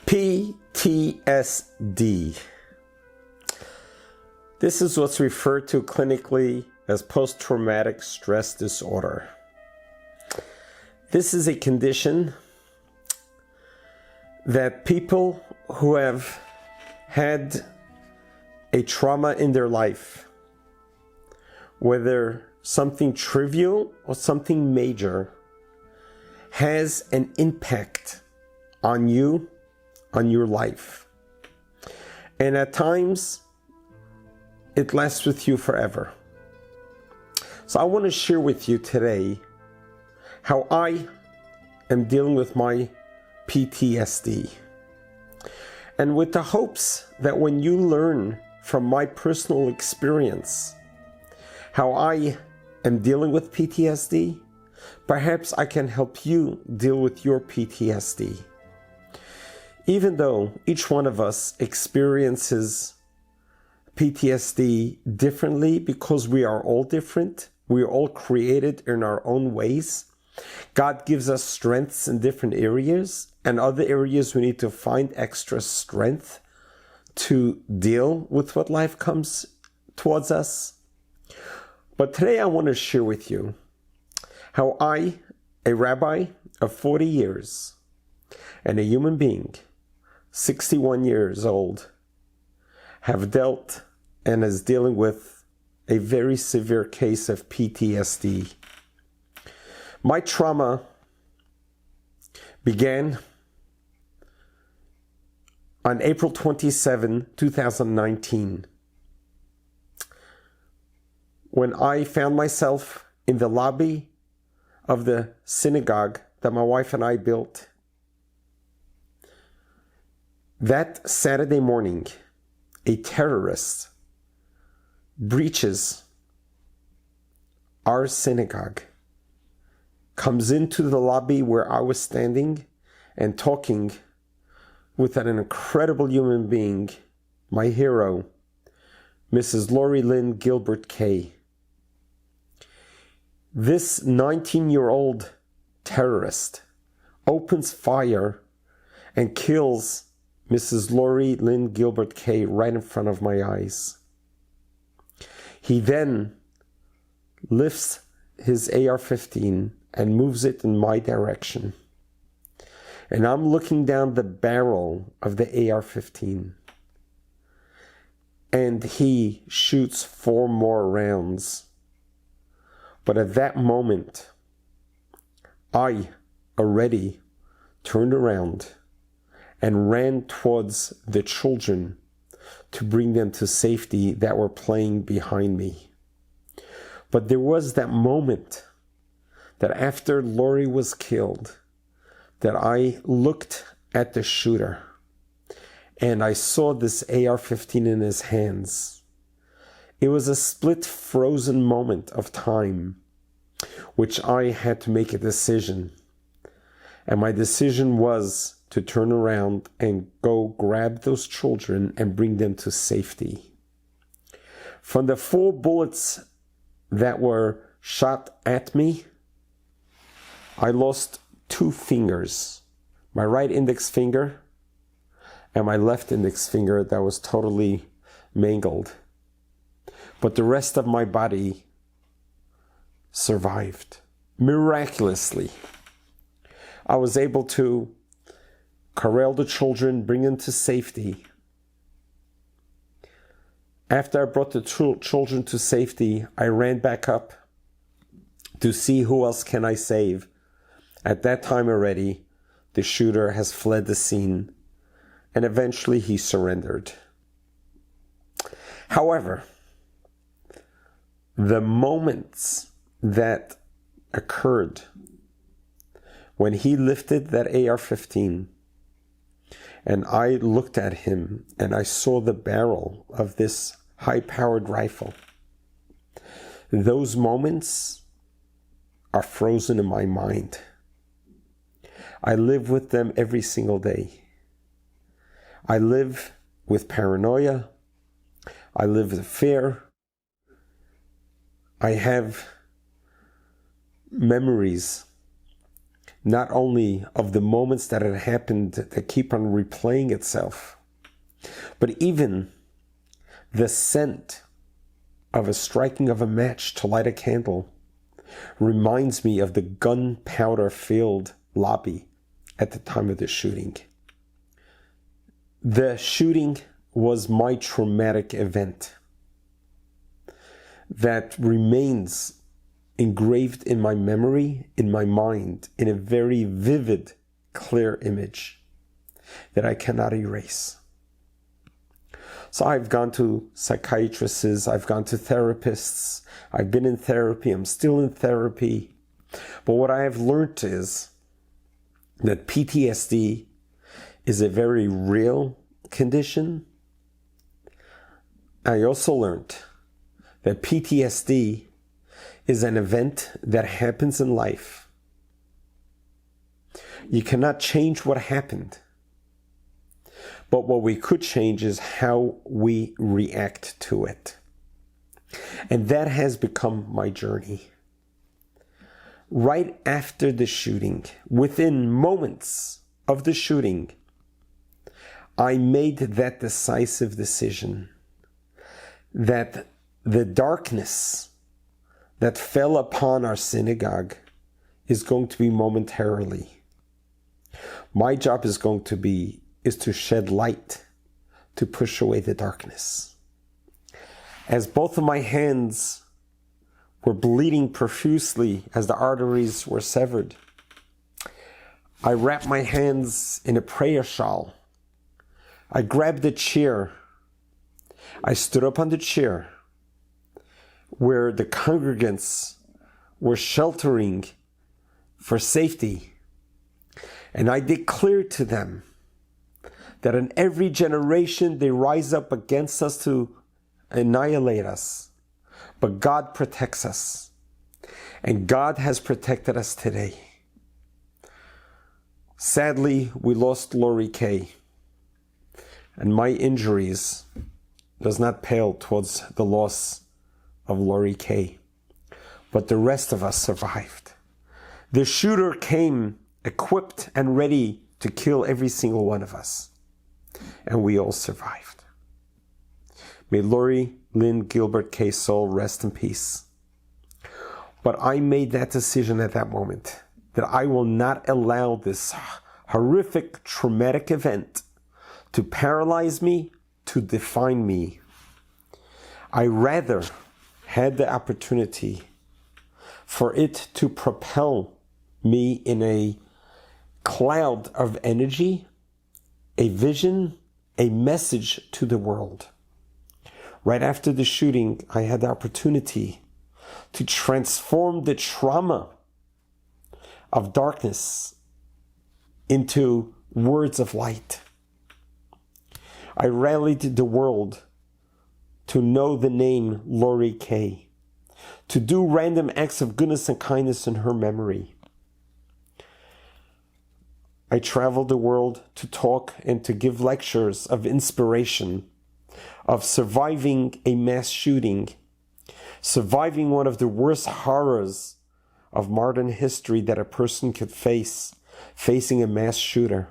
PTSD. This is what's referred to clinically as post-traumatic stress disorder. This is a condition that people who have had a trauma in their life, whether something trivial or something major, has an impact on you, on your life. And at times, it lasts with you forever. So I want to share with you today how I am dealing with my PTSD. And with the hopes that when you learn from my personal experience how I am dealing with PTSD, perhaps I can help you deal with your PTSD. Even though each one of us experiences PTSD differently because we are all different, we are all created in our own ways. God gives us strengths in different areas, and other areas we need to find extra strength to deal with what life comes towards us. But today I want to share with you how I, a rabbi of 40 years, and a human being, 61 years old, have dealt and is dealing with a very severe case of PTSD. My trauma began on April 27, 2019, when I found myself in the lobby of the synagogue that my wife and I built. That Saturday morning, a terrorist breaches our synagogue, comes into the lobby where I was standing and talking with an incredible human being, my hero, Mrs. Lori Lynn Gilbert Kay. This 19-year-old terrorist opens fire and kills Mrs. Lori Lynn Gilbert Kay right in front of my eyes. He then lifts his AR-15 and moves it in my direction. And I'm looking down the barrel of the AR-15. And he shoots 4 more rounds. But at that moment, I already turned around and ran towards the children to bring them to safety that were playing behind me. But there was that moment that after Lori was killed, that I looked at the shooter and I saw this AR-15 in his hands. It was a split frozen moment of time, which I had to make a decision. And my decision was to turn around and go grab those children and bring them to safety. From the 4 bullets that were shot at me, I lost 2 fingers, my right index finger and my left index finger that was totally mangled. But the rest of my body survived miraculously. I was able to corral the children, bring them to safety. After I brought the children to safety, I ran back up to see who else can I save. At that time already, the shooter has fled the scene, and eventually he surrendered. However, the moments that occurred when he lifted that AR-15 and I looked at him and I saw the barrel of this high-powered rifle, those moments are frozen in my mind. I live with them every single day. I live with paranoia. I live with fear. I have memories not only of the moments that had happened that keep on replaying itself, but even the scent of a striking of a match to light a candle reminds me of the gunpowder-filled lobby at the time of the shooting. The shooting was my traumatic event that remains engraved in my memory, in my mind, in a very vivid, clear image that I cannot erase. So I've gone to psychiatrists, I've gone to therapists, I've been in therapy, I'm still in therapy. But what I have learned is that PTSD is a very real condition. I also learned that PTSD is an event that happens in life. You cannot change what happened. But what we could change is how we react to it. And that has become my journey. Right after the shooting, within moments of the shooting, I made that decisive decision that the darkness that fell upon our synagogue is going to be momentarily. My job is to shed light, to push away the darkness. As both of my hands were bleeding profusely as the arteries were severed, I wrapped my hands in a prayer shawl. I grabbed a chair. I stood up on the chair where the congregants were sheltering for safety. And I declared to them that in every generation they rise up against us to annihilate us. But God protects us. And God has protected us today. Sadly, we lost Lori Kay. And my injuries does not pale towards the loss of Lori Kay. But the rest of us survived. The shooter came equipped and ready to kill every single one of us. And we all survived. May Lori Lynn Gilbert Kay's soul rest in peace. But I made that decision at that moment that I will not allow this horrific, traumatic event to paralyze me, to define me. I rather had the opportunity for it to propel me in a cloud of energy, a vision, a message to the world. Right after the shooting, I had the opportunity to transform the trauma of darkness into words of light. I rallied the world to know the name Lori Kay, to do random acts of goodness and kindness in her memory. I traveled the world to talk and to give lectures of inspiration, of surviving a mass shooting, surviving one of the worst horrors of modern history that a person could face, facing a mass shooter,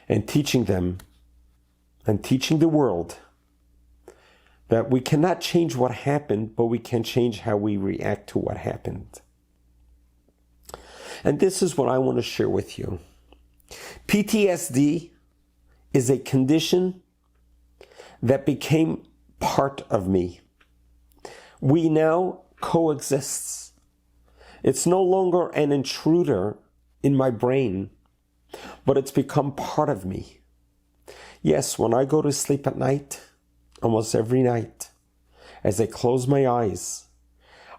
and teaching them and teaching the world that we cannot change what happened, but we can change how we react to what happened. And this is what I want to share with you. PTSD is a condition that became part of me. We now coexist. It's no longer an intruder in my brain, but it's become part of me. Yes, when I go to sleep at night, almost every night, as I close my eyes,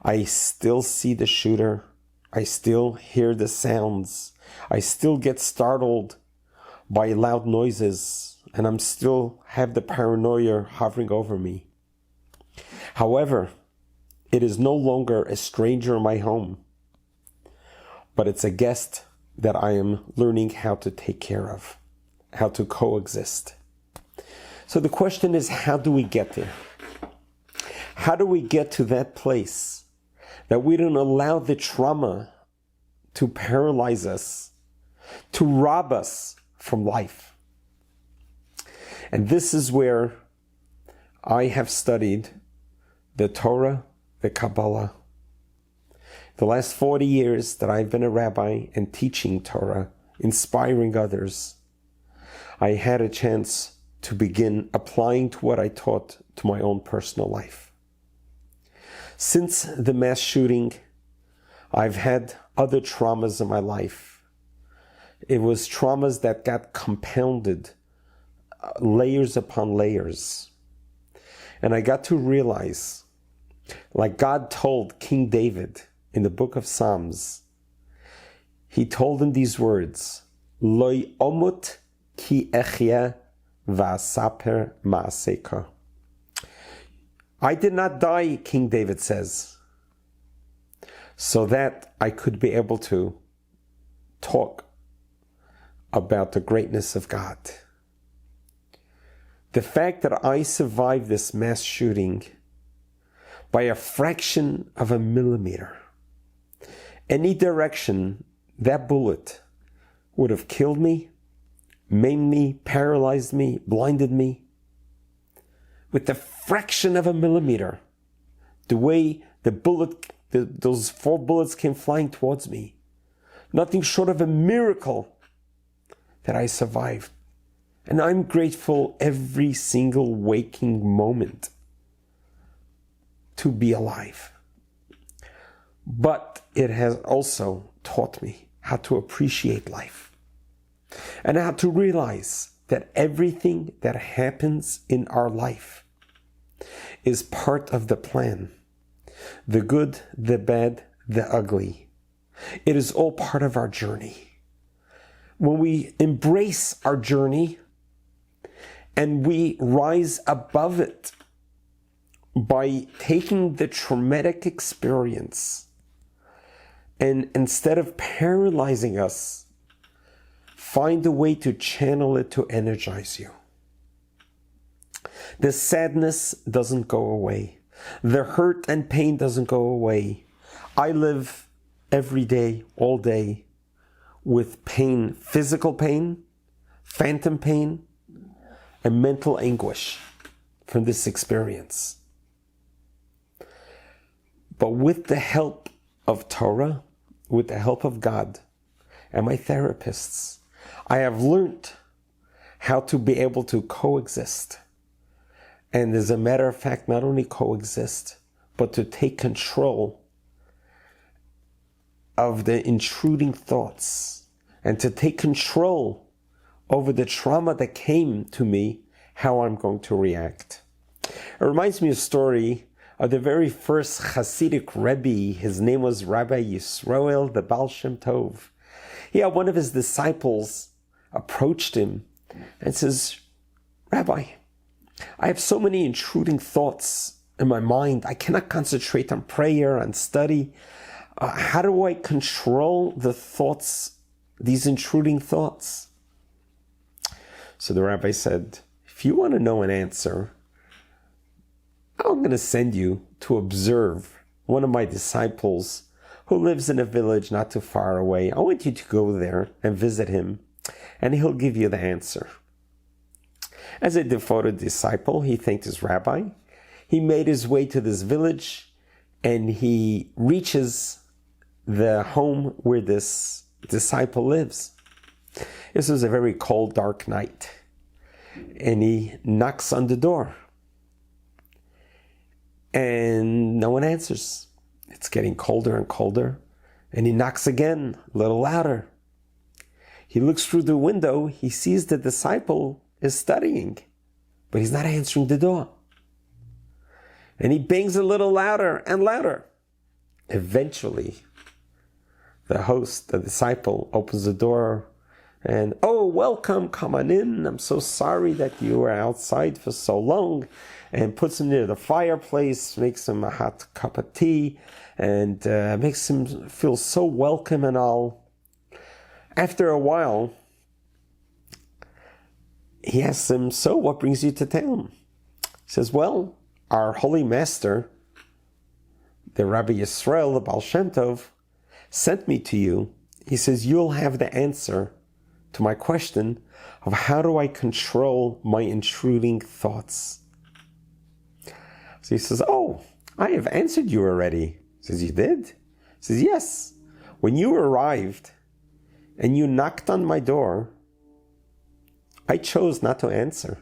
I still see the shooter. I still hear the sounds. I still get startled by loud noises, and I'm still have the paranoia hovering over me. However, it is no longer a stranger in my home, but it's a guest that I am learning how to take care of, how to coexist. So the question is, how do we get there? How do we get to that place that we don't allow the trauma to paralyze us, to rob us from life. And this is where I have studied the Torah, the Kabbalah. The last 40 years that I've been a rabbi and teaching Torah, inspiring others, I had a chance to begin applying to what I taught to my own personal life. Since the mass shooting, I've had other traumas in my life. It was traumas that got compounded, layers upon layers. And I got to realize, like God told King David in the book of Psalms, he told him these words, Loi omut ki echya va'asaper ma'aseka. I did not die, King David says, so that I could be able to talk about the greatness of God. The fact that I survived this mass shooting by a fraction of a millimeter, any direction, that bullet would have killed me, maimed me, paralyzed me, blinded me. With the fraction of a millimeter, the way the bullet, those 4 bullets came flying towards me, nothing short of a miracle that I survived. And I'm grateful every single waking moment to be alive. But it has also taught me how to appreciate life and how to realize that everything that happens in our life is part of the plan. The good, the bad, the ugly. It is all part of our journey. When we embrace our journey and we rise above it by taking the traumatic experience and instead of paralyzing us, find a way to channel it to energize you. The sadness doesn't go away. The hurt and pain doesn't go away. I live every day, all day, with pain, physical pain, phantom pain, and mental anguish from this experience. But with the help of Torah, with the help of God and my therapists, I have learned how to be able to coexist. And as a matter of fact, not only coexist, but to take control of the intruding thoughts and to take control over the trauma that came to me, how I'm going to react. It reminds me of a story of the very first Hasidic Rebbe. His name was Rabbi Yisroel, the Baal Shem Tov. One of his disciples approached him and says, Rabbi, I have so many intruding thoughts in my mind. I cannot concentrate on prayer, on study. How do I control the thoughts, these intruding thoughts? So the rabbi said, if you want to know an answer, I'm going to send you to observe one of my disciples who lives in a village not too far away. I want you to go there and visit him, and he'll give you the answer. As a devoted disciple, he thanked his rabbi. He made his way to this village, and he reaches the home where this disciple lives. This was a very cold, dark night, and he knocks on the door, and no one answers. It's getting colder and colder, and he knocks again, a little louder. He looks through the window. He sees the disciple is studying, but he's not answering the door. And he bangs a little louder and louder. Eventually, the host, the disciple, opens the door and, oh, welcome, come on in. I'm so sorry that you were outside for so long. And puts him near the fireplace, makes him a hot cup of tea, and makes him feel so welcome and all. After a while, he asks him, so what brings you to town? He says, well, our holy master, the Rabbi Yisroel, the Baal Shem Tov, sent me to you he says, you'll have the answer to my question of how do I control my intruding thoughts? So he says, oh, I have answered you already. He says, you did? He says, yes. When you arrived and you knocked on my door, I chose not to answer.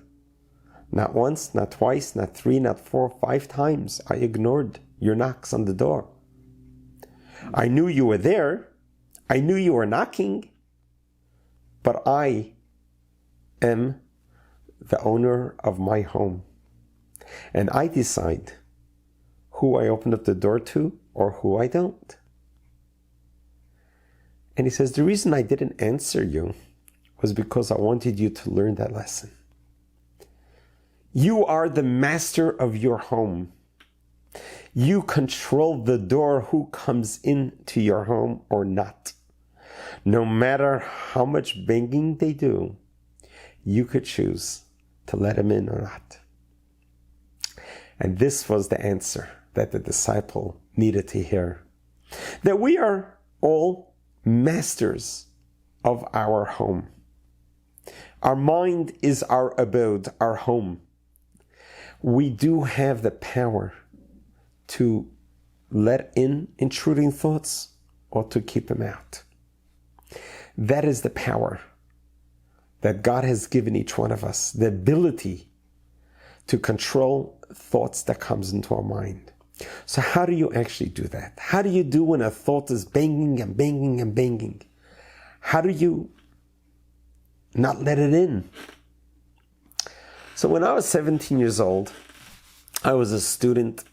Not once, not twice, not 3, not 4, 5 times. I ignored your knocks on the door. I knew you were there. I knew you were knocking. But I am the owner of my home. And I decide who I open up the door to or who I don't. And he says, the reason I didn't answer you was because I wanted you to learn that lesson. You are the master of your home. You control the door who comes into your home or not. No matter how much banging they do, you could choose to let him in or not. And this was the answer that the disciple needed to hear. That we are all masters of our home. Our mind is our abode, our home. We do have the power to let in intruding thoughts or to keep them out. That is the power that God has given each one of us, the ability to control thoughts that comes into our mind. So how do you actually do that? How do you do when a thought is banging and banging and banging? How do you not let it in? So when I was 17 years old, I was a student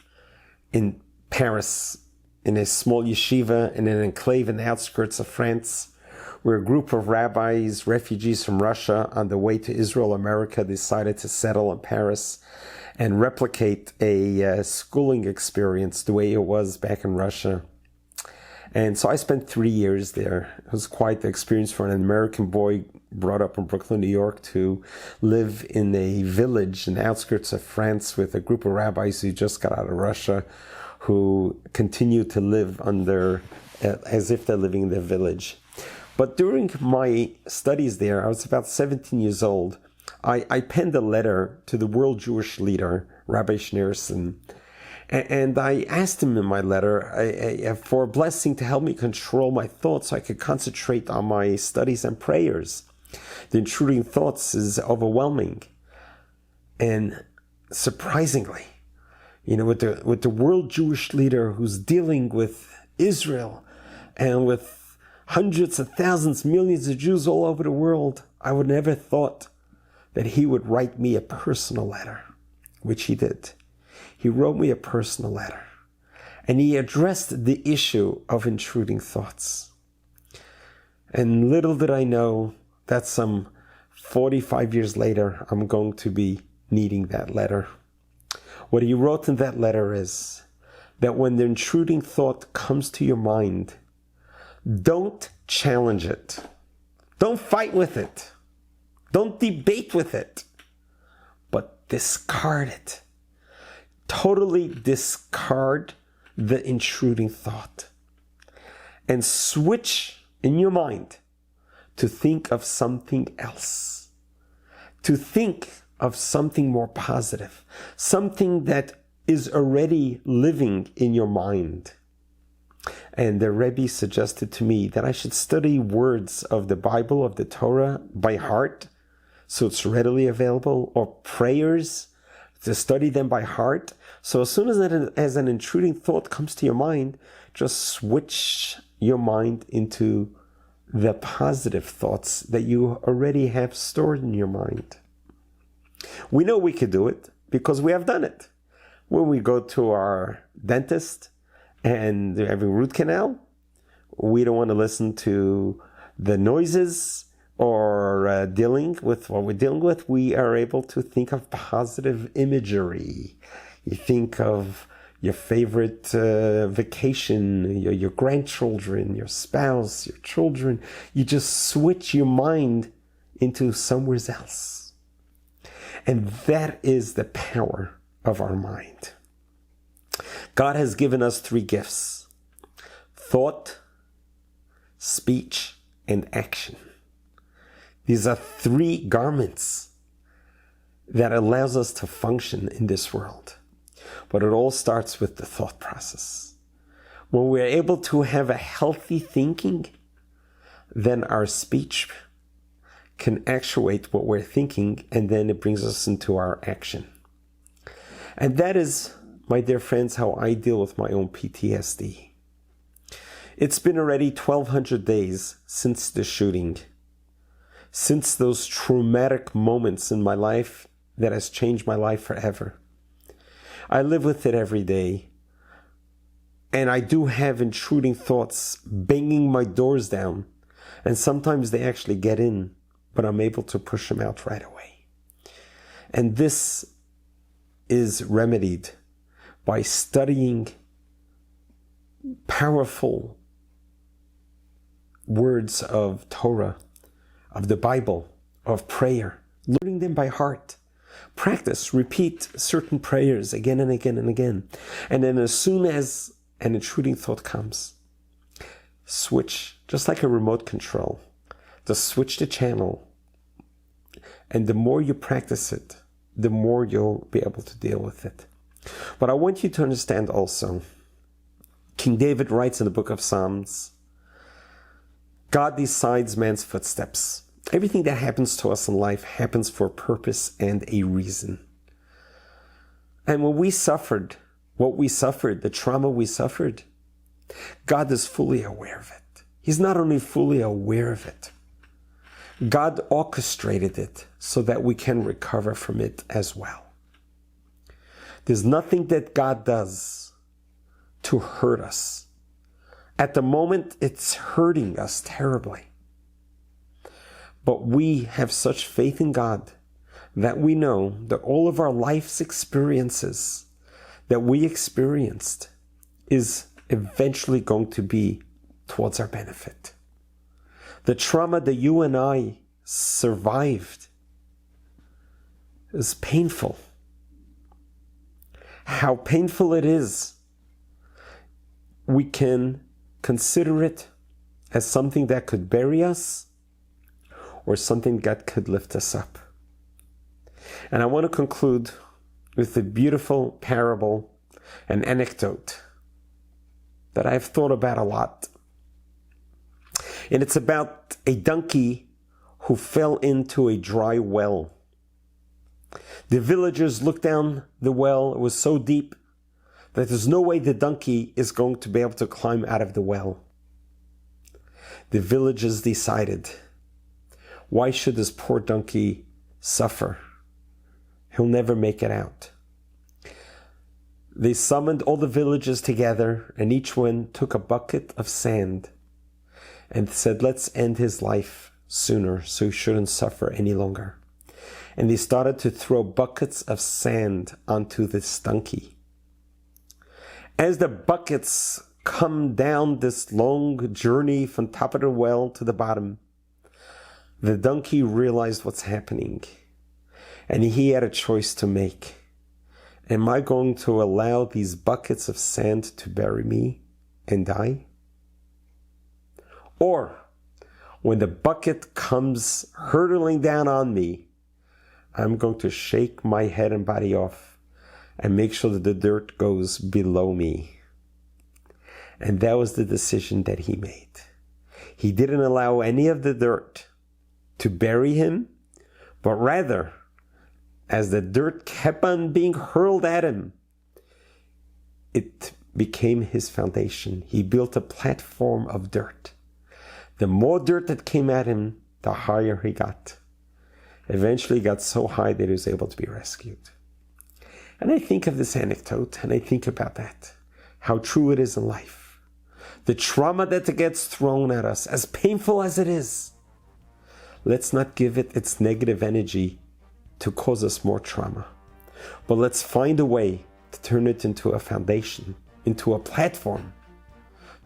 in Paris, in a small yeshiva in an enclave in the outskirts of France, where a group of rabbis, refugees from Russia on the way to Israel, America, decided to settle in Paris and replicate a schooling experience the way it was back in Russia. And so I spent 3 years there. It was quite the experience for an American boy brought up in Brooklyn, New York, to live in a village in the outskirts of France with a group of rabbis who just got out of Russia, who continue to live under, as if they're living in their village. But during my studies there, I was about 17 years old. I penned a letter to the world Jewish leader, Rabbi Schneerson, and I asked him in my letter for a blessing to help me control my thoughts so I could concentrate on my studies and prayers. The intruding thoughts is overwhelming. And surprisingly, with the world Jewish leader who's dealing with Israel and with hundreds of thousands, millions of Jews all over the world, I would never thought that he would write me a personal letter, which he did. He wrote me a personal letter, and he addressed the issue of intruding thoughts. And little did I know that some 45 years later, I'm going to be needing that letter. What he wrote in that letter is that when the intruding thought comes to your mind, don't challenge it. Don't fight with it. Don't debate with it. But discard it. Totally discard the intruding thought. And switch in your mind to think of something else. To think of something more positive. Something that is already living in your mind. And the Rebbe suggested to me that I should study words of the Bible, of the Torah, by heart, so it's readily available, or prayers, to study them by heart. So as soon as an intruding thought comes to your mind, just switch your mind into the positive thoughts that you already have stored in your mind. We know we could do it because we have done it. When we go to our dentist and they're having root canal, we don't want to listen to the noises or dealing with what we're dealing with. We are able to think of positive imagery. You think of your favorite vacation, your grandchildren, your spouse, your children. You just switch your mind into somewhere else. And that is the power of our mind. God has given us 3 gifts: thought, speech, and action. These are three garments that allows us to function in this world. But it all starts with the thought process. When we're able to have a healthy thinking, then our speech can actuate what we're thinking, and then it brings us into our action. And that is, my dear friends, how I deal with my own PTSD. It's been already 1,200 days since the shooting, since those traumatic moments in my life that has changed my life forever. I live with it every day. And I do have intruding thoughts banging my doors down. And sometimes they actually get in, but I'm able to push them out right away. And this is remedied by studying powerful words of Torah, of the Bible, of prayer, learning them by heart. Practice, repeat certain prayers again and again and again. And then as soon as an intruding thought comes, switch, just like a remote control, just switch the channel. And the more you practice it, the more you'll be able to deal with it. But I want you to understand also, King David writes in the book of Psalms, God decides man's footsteps. Everything that happens to us in life happens for a purpose and a reason. And when we suffered what we suffered, the trauma we suffered, God is fully aware of it. He's not only fully aware of it, God orchestrated it so that we can recover from it as well. There's nothing that God does to hurt us. At the moment, it's hurting us terribly. But we have such faith in God that we know that all of our life's experiences that we experienced is eventually going to be towards our benefit. The trauma that you and I survived is painful. How painful it is, we can consider it as something that could bury us or something that could lift us up. And I want to conclude with a beautiful parable, an anecdote that I've thought about a lot. And it's about a donkey who fell into a dry well. The villagers looked down the well. It was so deep that there's no way the donkey is going to be able to climb out of the well. The villagers decided, why should this poor donkey suffer? He'll never make it out. They summoned all the villagers together, and each one took a bucket of sand and said, let's end his life sooner so he shouldn't suffer any longer. And they started to throw buckets of sand onto this donkey. As the buckets come down this long journey from top of the well to the bottom, the donkey realized what's happening. And he had a choice to make. Am I going to allow these buckets of sand to bury me and die? Or, when the bucket comes hurtling down on me, I'm going to shake my head and body off and make sure that the dirt goes below me. And that was the decision that he made. He didn't allow any of the dirt to bury him, but rather, as the dirt kept on being hurled at him, it became his foundation. He built a platform of dirt. The more dirt that came at him, the higher he got. Eventually he got so high that he was able to be rescued. And I think of this anecdote, and I think about that, how true it is in life. The trauma that gets thrown at us, as painful as it is, let's not give it its negative energy to cause us more trauma. But let's find a way to turn it into a foundation, into a platform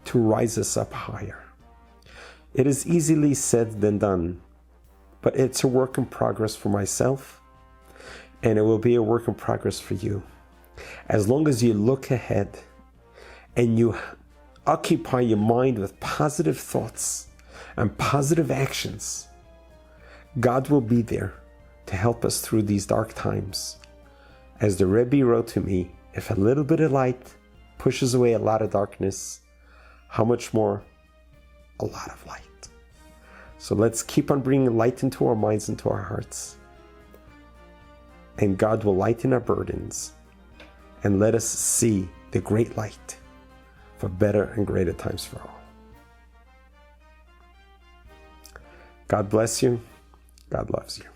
to rise us up higher. It is easily said than done, but it's a work in progress for myself, and it will be a work in progress for you. As long as you look ahead and you occupy your mind with positive thoughts and positive actions, God will be there to help us through these dark times. As the Rebbe wrote to me, if a little bit of light pushes away a lot of darkness, how much more a lot of light. So let's keep on bringing light into our minds, into our hearts. And God will lighten our burdens and let us see the great light for better and greater times for all. God bless you. God loves you.